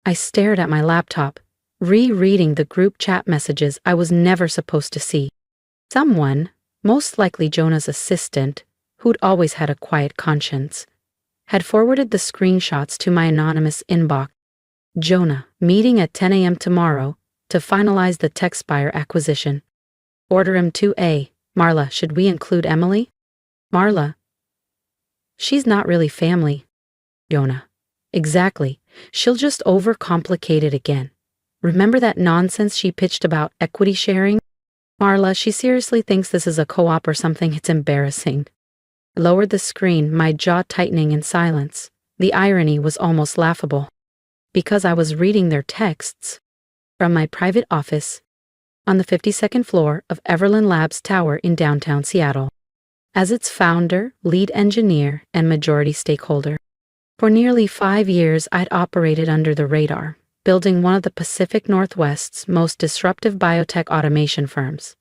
I stared at my laptop, rereading the group chat messages I was never supposed to see. Someone, most likely Jonah's assistant, who'd always had a quiet conscience, had forwarded the screenshots to my anonymous inbox. Jonah, meeting at 10 a.m. tomorrow to finalize the TechSpire acquisition. Order M2A. Marla, should we include Emily? Marla. She's not really family. Jonah. Exactly. She'll just overcomplicate it again. Remember that nonsense she pitched about equity sharing? Marla, she seriously thinks this is a co-op or something. It's embarrassing. I lowered the screen, my jaw tightening in silence. The irony was almost laughable. Because I was reading their texts from my private office on the 52nd floor of Everland Labs Tower in downtown Seattle. As its founder, lead engineer, and majority stakeholder. For nearly 5 years, I'd operated under the radar, building one of the Pacific Northwest's most disruptive biotech automation firms.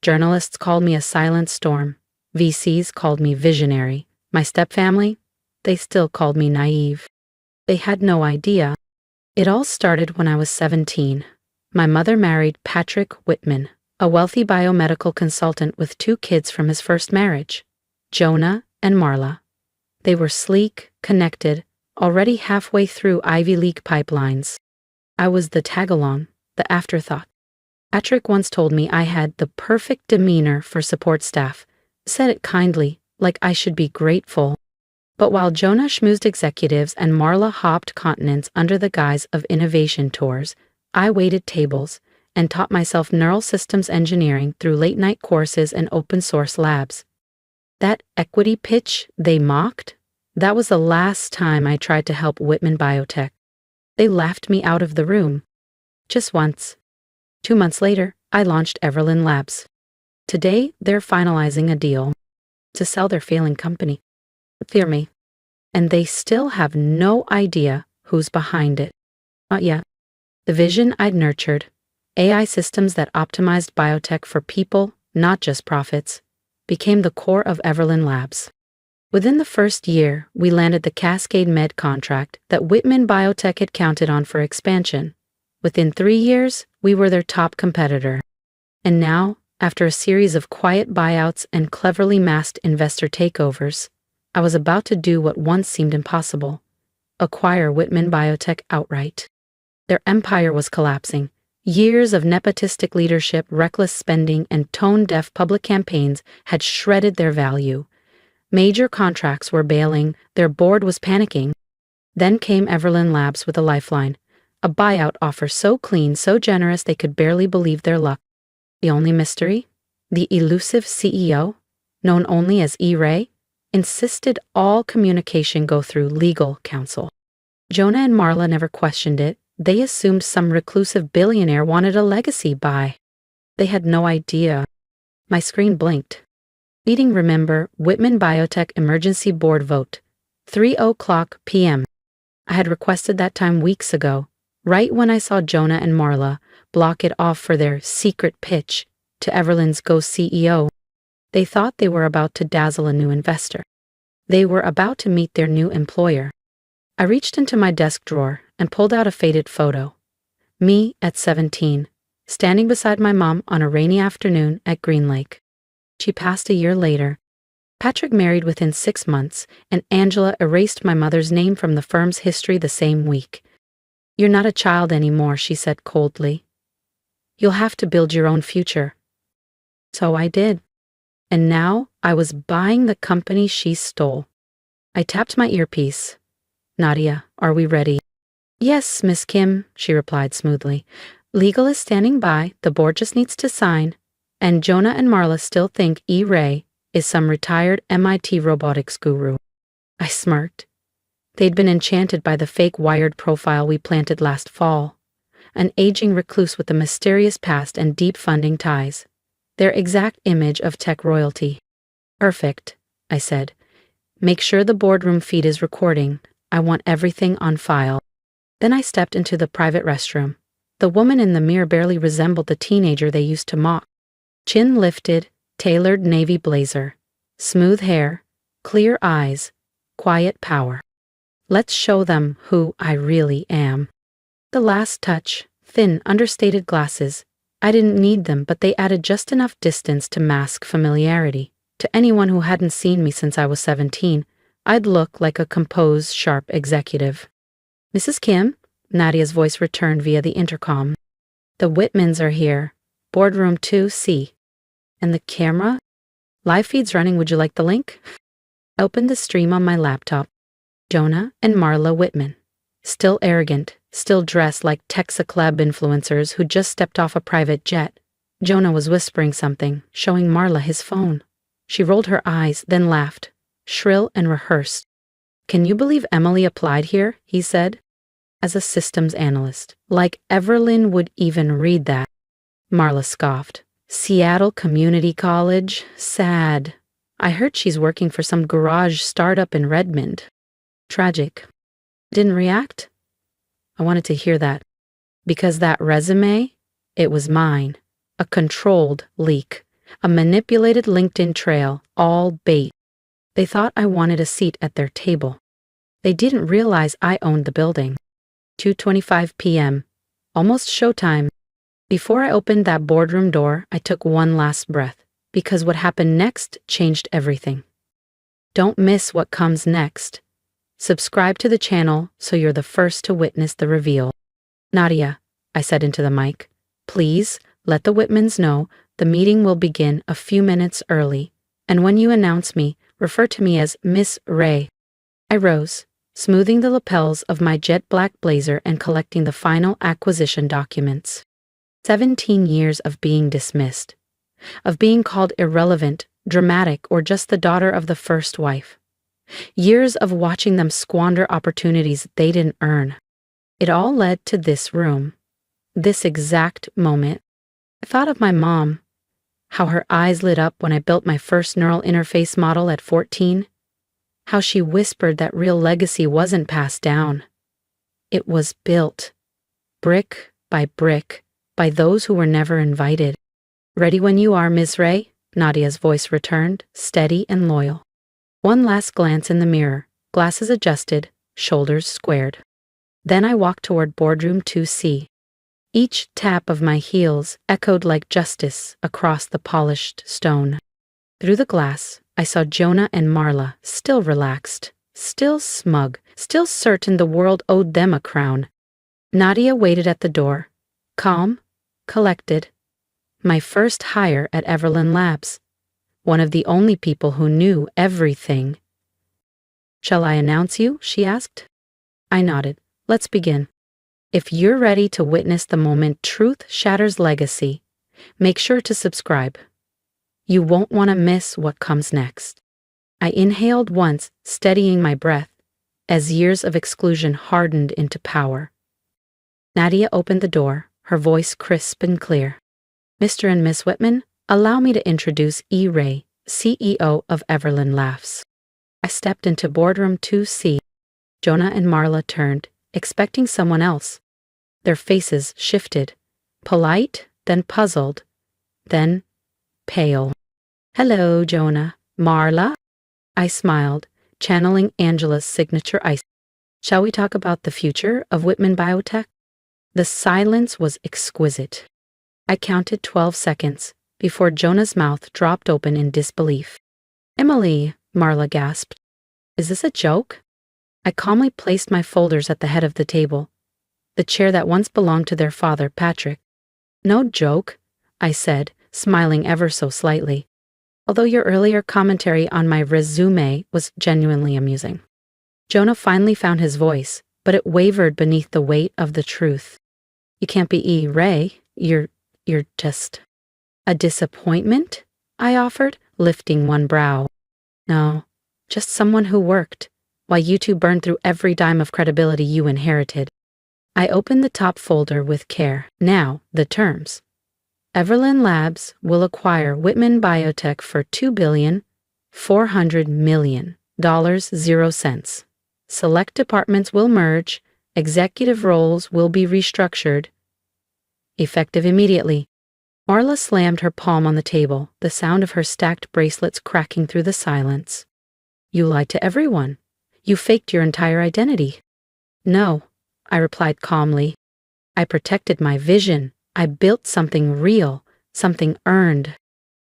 Journalists called me a silent storm. VCs called me visionary. My stepfamily? They still called me naive. They had no idea. It all started when I was 17. My mother married Patrick Whitman, a wealthy biomedical consultant with 2 kids from his first marriage, Jonah and Marla. They were sleek, connected, already halfway through Ivy League pipelines. I was the tag-along, the afterthought. Patrick once told me I had the perfect demeanor for support staff, said it kindly, like I should be grateful. But while Jonah schmoozed executives and Marla hopped continents under the guise of innovation tours, I waited tables and taught myself neural systems engineering through late-night courses and open-source labs. That equity pitch they mocked? That was the last time I tried to help Whitman Biotech. They laughed me out of the room. Just once. 2 months later, I launched Everland Labs. Today, they're finalizing a deal to sell their failing company. Fear me. And they still have no idea who's behind it. Not yet. The vision I'd nurtured, AI systems that optimized biotech for people, not just profits, became the core of Everland Labs. Within the first year, we landed the Cascade Med contract that Whitman Biotech had counted on for expansion. Within 3 years, we were their top competitor. And now, after a series of quiet buyouts and cleverly masked investor takeovers, I was about to do what once seemed impossible: acquire Whitman Biotech outright. Their empire was collapsing. Years of nepotistic leadership, reckless spending, and tone-deaf public campaigns had shredded their value. Major contracts were bailing, their board was panicking. Then came Everland Labs with a lifeline, a buyout offer so clean, so generous they could barely believe their luck. The only mystery? The elusive CEO, known only as E-Ray, insisted all communication go through legal counsel. Jonah and Marla never questioned it. They assumed some reclusive billionaire wanted a legacy buy. They had no idea. My screen blinked. Meeting, remember, Whitman Biotech Emergency Board vote, 3:00 p.m. I had requested that time weeks ago, right when I saw Jonah and Marla block it off for their secret pitch to Everland's Ghost CEO. They thought they were about to dazzle a new investor. They were about to meet their new employer. I reached into my desk drawer and pulled out a faded photo. Me at 17, standing beside my mom on a rainy afternoon at Green Lake. She passed a year later. Patrick married within 6 months, and Angela erased my mother's name from the firm's history the same week. "You're not a child anymore," she said coldly. "You'll have to build your own future." So I did. And now I was buying the company she stole. I tapped my earpiece. "Nadia, are we ready?" "Yes, Miss Kim," she replied smoothly. "Legal is standing by, the board just needs to sign." And Jonah and Marla still think E-Ray is some retired MIT robotics guru. I smirked. They'd been enchanted by the fake Wired profile we planted last fall. An aging recluse with a mysterious past and deep funding ties. Their exact image of tech royalty. "Perfect," I said. "Make sure the boardroom feed is recording. I want everything on file." Then I stepped into the private restroom. The woman in the mirror barely resembled the teenager they used to mock. Chin lifted, tailored navy blazer, smooth hair, clear eyes, quiet power. Let's show them who I really am. The last touch, thin, understated glasses. I didn't need them, but they added just enough distance to mask familiarity. To anyone who hadn't seen me since I was 17, I'd look like a composed, sharp executive. Mrs. Kim? Nadia's voice returned via the intercom. The Whitmans are here. Boardroom 2C. And the camera? Live feed's running, would you like the link? I opened the stream on my laptop. Jonah and Marla Whitman. Still arrogant, still dressed like Texaclub influencers who just stepped off a private jet. Jonah was whispering something, showing Marla his phone. She rolled her eyes, then laughed, shrill and rehearsed. Can you believe Emily applied here? He said. As a systems analyst. Like Everlyn would even read that. Marla scoffed. Seattle Community College? Sad. I heard she's working for some garage startup in Redmond. Tragic. Didn't react? I wanted to hear that. Because that resume, it was mine. A controlled leak. A manipulated LinkedIn trail, all bait. They thought I wanted a seat at their table. They didn't realize I owned the building. 2:25 p.m. Almost showtime. Before I opened that boardroom door, I took one last breath, because what happened next changed everything. Don't miss what comes next. Subscribe to the channel so you're the first to witness the reveal. Nadia, I said into the mic, please let the Whitmans know the meeting will begin a few minutes early, and when you announce me, refer to me as Miss Ray. I rose, smoothing the lapels of my jet black blazer and collecting the final acquisition documents. 17 years of being dismissed, of being called irrelevant, dramatic, or just the daughter of the first wife. Years of watching them squander opportunities they didn't earn. It all led to this room, this exact moment. I thought of my mom, how her eyes lit up when I built my first neural interface model at 14, how she whispered that real legacy wasn't passed down. It was built, brick by brick, by those who were never invited. Ready when you are, Miss Ray, Nadia's voice returned, steady and loyal. One last glance in the mirror, glasses adjusted, shoulders squared. Then I walked toward boardroom 2C. Each tap of my heels echoed like justice across the polished stone. Through the glass, I saw Jonah and Marla, still relaxed, still smug, still certain the world owed them a crown. Nadia waited at the door, calm, collected. My first hire at Everlyn Labs. One of the only people who knew everything. Shall I announce you? She asked. I nodded. Let's begin. If you're ready to witness the moment truth shatters legacy, make sure to subscribe. You won't want to miss what comes next. I inhaled once, steadying my breath, as years of exclusion hardened into power. Nadia opened the door, her voice crisp and clear. Mr. and Miss Whitman, allow me to introduce E. Ray, CEO of Everlyn Labs. I stepped into boardroom 2C. Jonah and Marla turned, expecting someone else. Their faces shifted, polite, then puzzled, then pale. Hello, Jonah. Marla? I smiled, channeling Angela's signature ice. Shall we talk about the future of Whitman Biotech? The silence was exquisite. I counted 12 seconds before Jonah's mouth dropped open in disbelief. Emily, Marla gasped. Is this a joke? I calmly placed my folders at the head of the table, the chair that once belonged to their father, Patrick. No joke, I said, smiling ever so slightly, although your earlier commentary on my resume was genuinely amusing. Jonah finally found his voice, but it wavered beneath the weight of the truth. You can't be E. Ray, you're just... A disappointment? I offered, lifting one brow. No, just someone who worked, while you two burned through every dime of credibility you inherited. I opened the top folder with care. Now, the terms. Everlyn Labs will acquire Whitman Biotech for $2,400,000,000. Select departments will merge, executive roles will be restructured. Effective immediately. Marla slammed her palm on the table, the sound of her stacked bracelets cracking through the silence. You lied to everyone. You faked your entire identity. No, I replied calmly. I protected my vision. I built something real, something earned.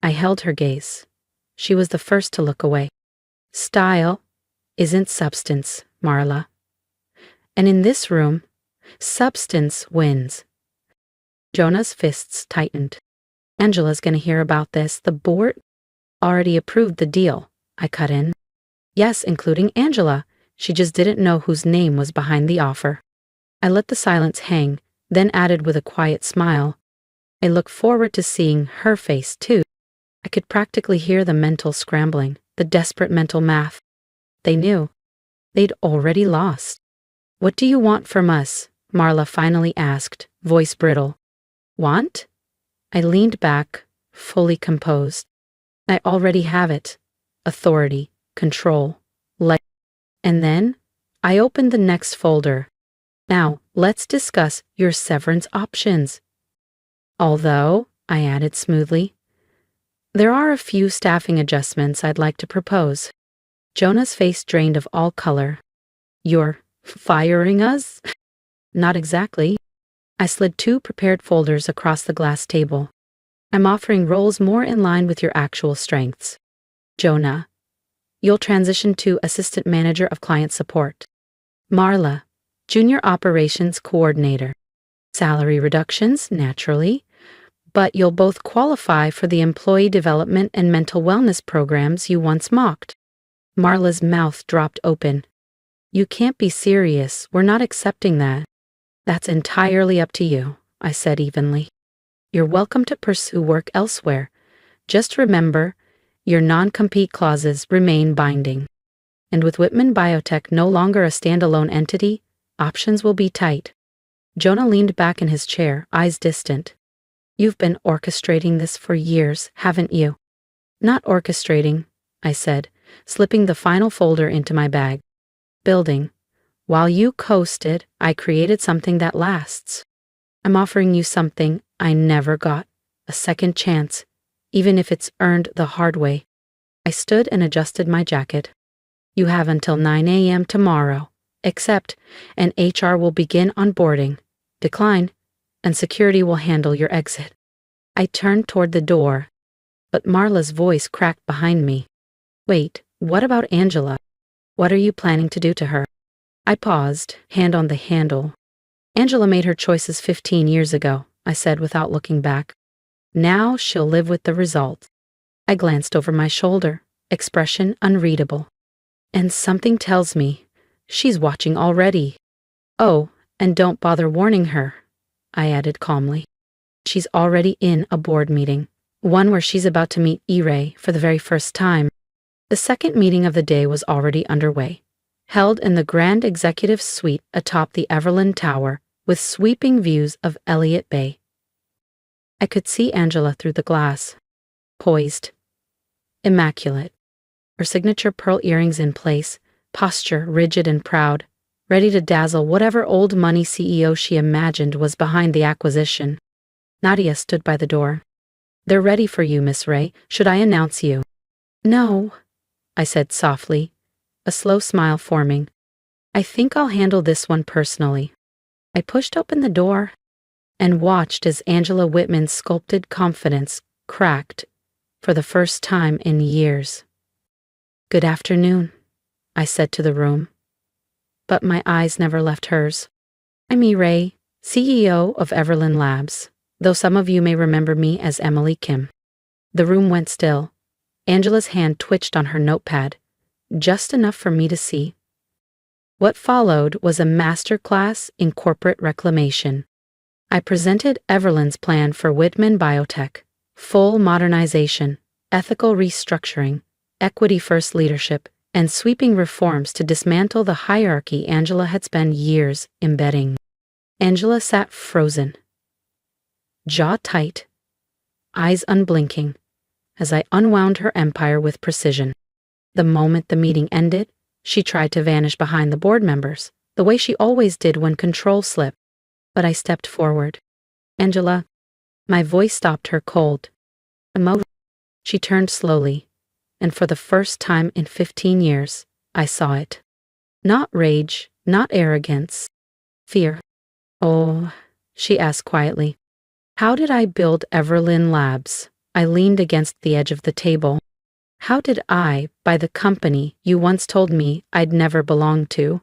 I held her gaze. She was the first to look away. Style isn't substance, Marla. And in this room, substance wins. Jonah's fists tightened. Angela's gonna hear about this. The board already approved the deal, I cut in. Yes, including Angela. She just didn't know whose name was behind the offer. I let the silence hang, then added with a quiet smile. I look forward to seeing her face, too. I could practically hear the mental scrambling, the desperate mental math. They knew. They'd already lost. What do you want from us? Marla finally asked, voice brittle. Want? I leaned back, fully composed. I already have it. Authority, control, light. And then, I opened the next folder. Now, let's discuss your severance options. Although, I added smoothly, there are a few staffing adjustments I'd like to propose. Jonah's face drained of all color. You're firing us? Not exactly. I slid 2 prepared folders across the glass table. I'm offering roles more in line with your actual strengths. Jonah, you'll transition to Assistant Manager of Client Support. Marla, Junior Operations Coordinator. Salary reductions, naturally, but you'll both qualify for the employee development and mental wellness programs you once mocked. Marla's mouth dropped open. You can't be serious. We're not accepting that. That's entirely up to you, I said evenly. You're welcome to pursue work elsewhere. Just remember, your non-compete clauses remain binding. And with Whitman Biotech no longer a standalone entity, options will be tight. Jonah leaned back in his chair, eyes distant. You've been orchestrating this for years, haven't you? Not orchestrating, I said, slipping the final folder into my bag. Building. While you coasted, I created something that lasts. I'm offering you something I never got, a second chance, even if it's earned the hard way. I stood and adjusted my jacket. You have until 9 a.m. tomorrow, accept, and HR will begin onboarding. Decline, and security will handle your exit. I turned toward the door, but Marla's voice cracked behind me. Wait, what about Angela? What are you planning to do to her? I paused, hand on the handle. Angela made her choices 15 years ago, I said without looking back. Now she'll live with the result. I glanced over my shoulder, expression unreadable. And something tells me she's watching already. Oh, and don't bother warning her, I added calmly. She's already in a board meeting, one where she's about to meet E-Ray for the very first time. The second meeting of the day was already underway, held in the Grand Executive Suite atop the Everland Tower with sweeping views of Elliott Bay. I could see Angela through the glass, poised, immaculate, her signature pearl earrings in place, posture rigid and proud, ready to dazzle whatever old money CEO she imagined was behind the acquisition. Nadia stood by the door. They're ready for you, Miss Ray. Should I announce you? No, I said softly, a slow smile forming. I think I'll handle this one personally. I pushed open the door and watched as Angela Whitman's sculpted confidence cracked for the first time in years. Good afternoon, I said to the room, but my eyes never left hers. I'm E-Ray, CEO of Everland Labs, though some of you may remember me as Emily Kim. The room went still. Angela's hand twitched on her notepad, just enough for me to see. What followed was a masterclass in corporate reclamation. I presented Everland's plan for Whitman Biotech, full modernization, ethical restructuring, equity-first leadership, and sweeping reforms to dismantle the hierarchy Angela had spent years embedding. Angela sat frozen, jaw tight, eyes unblinking, as I unwound her empire with precision. The moment the meeting ended, she tried to vanish behind the board members, the way she always did when control slipped. But I stepped forward. Angela, my voice stopped her cold. She turned slowly, and for the first time in 15 years, I saw it. Not rage, not arrogance, fear. Oh, she asked quietly. How did I build Everlyn Labs? I leaned against the edge of the table. How did I buy the company you once told me I'd never belong to?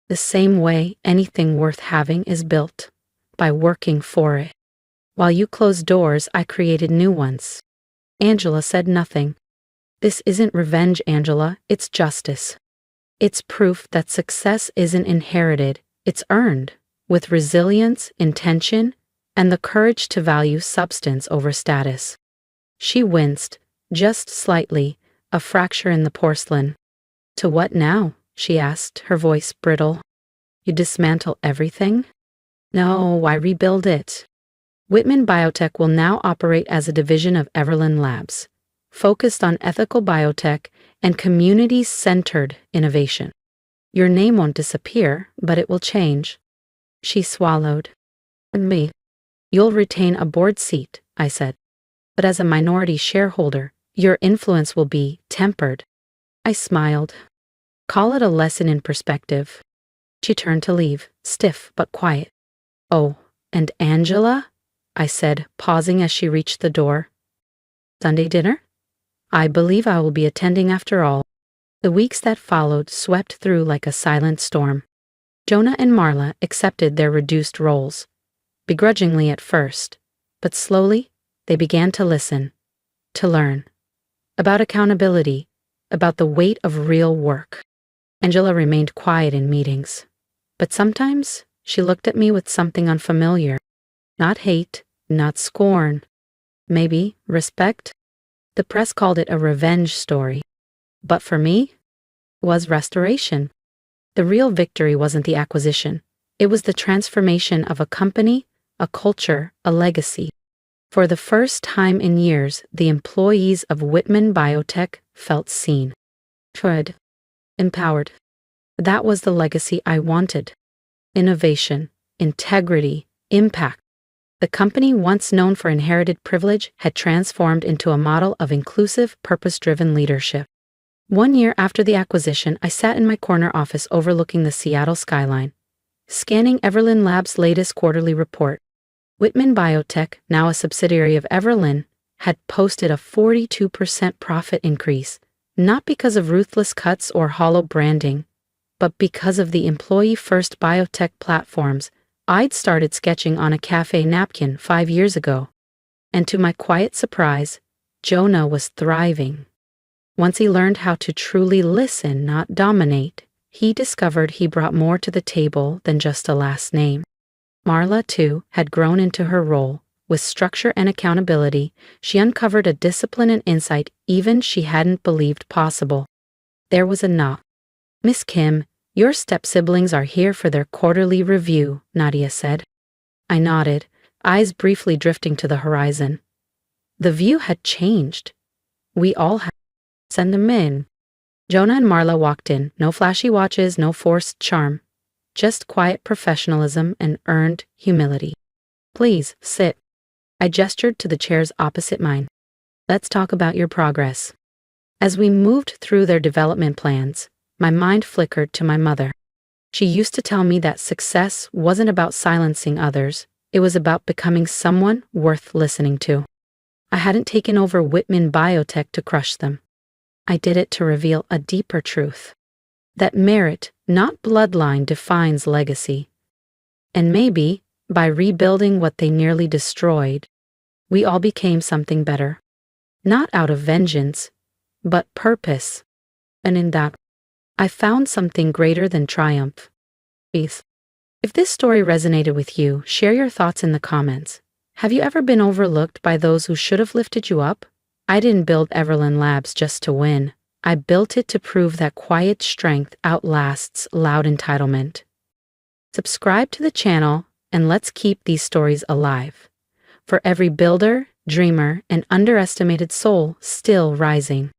The same way anything worth having is built, by working for it. While you closed doors, I created new ones. Angela said nothing. This isn't revenge, Angela, it's justice. It's proof that success isn't inherited, it's earned, with resilience, intention, and the courage to value substance over status. She winced, just slightly, a fracture in the porcelain. To what now? She asked, her voice brittle. You dismantle everything? No, I rebuild it. Whitman Biotech will now operate as a division of Everlyn Labs, focused on ethical biotech and community-centered innovation. Your name won't disappear, but it will change. She swallowed. And me. You'll retain a board seat, I said. But as a minority shareholder, your influence will be tempered. I smiled. Call it a lesson in perspective. She turned to leave, stiff but quiet. Oh, and Angela? I said, pausing as she reached the door. Sunday dinner? I believe I will be attending after all. The weeks that followed swept through like a silent storm. Jonah and Marla accepted their reduced roles, begrudgingly at first, but slowly they began to listen, to learn. About accountability, about the weight of real work. Angela remained quiet in meetings, but sometimes she looked at me with something unfamiliar. Not hate, not scorn. Maybe respect? The press called it a revenge story. But for me, it was restoration. The real victory wasn't the acquisition. It was the transformation of a company, a culture, a legacy. For the first time in years, the employees of Whitman Biotech felt seen, heard, empowered. That was the legacy I wanted. Innovation, integrity, impact. The company, once known for inherited privilege, had transformed into a model of inclusive, purpose-driven leadership. 1 year after the acquisition, I sat in my corner office overlooking the Seattle skyline, scanning Everlyn Labs' latest quarterly report. Whitman Biotech, now a subsidiary of Everlyn, had posted a 42% profit increase, not because of ruthless cuts or hollow branding, but because of the employee-first biotech platforms I'd started sketching on a cafe napkin 5 years ago. And to my quiet surprise, Jonah was thriving. Once he learned how to truly listen, not dominate, he discovered he brought more to the table than just a last name. Marla, too, had grown into her role. With structure and accountability, she uncovered a discipline and insight even she hadn't believed possible. There was a knock. Miss Kim, your step-siblings are here for their quarterly review, Nadia said. I nodded, eyes briefly drifting to the horizon. The view had changed. We all had. Send them in. Jonah and Marla walked in, no flashy watches, no forced charm. Just quiet professionalism and earned humility. Please, sit. I gestured to the chairs opposite mine. Let's talk about your progress. As we moved through their development plans, my mind flickered to my mother. She used to tell me that success wasn't about silencing others, it was about becoming someone worth listening to. I hadn't taken over Whitman Biotech to crush them. I did it to reveal a deeper truth. That merit, not bloodline, defines legacy. And maybe, by rebuilding what they nearly destroyed, we all became something better. Not out of vengeance, but purpose. And in that, I found something greater than triumph. Peace. If this story resonated with you, share your thoughts in the comments. Have you ever been overlooked by those who should have lifted you up? I didn't build Everlyn Labs just to win. I built it to prove that quiet strength outlasts loud entitlement. Subscribe to the channel and let's keep these stories alive. For every builder, dreamer, and underestimated soul still rising.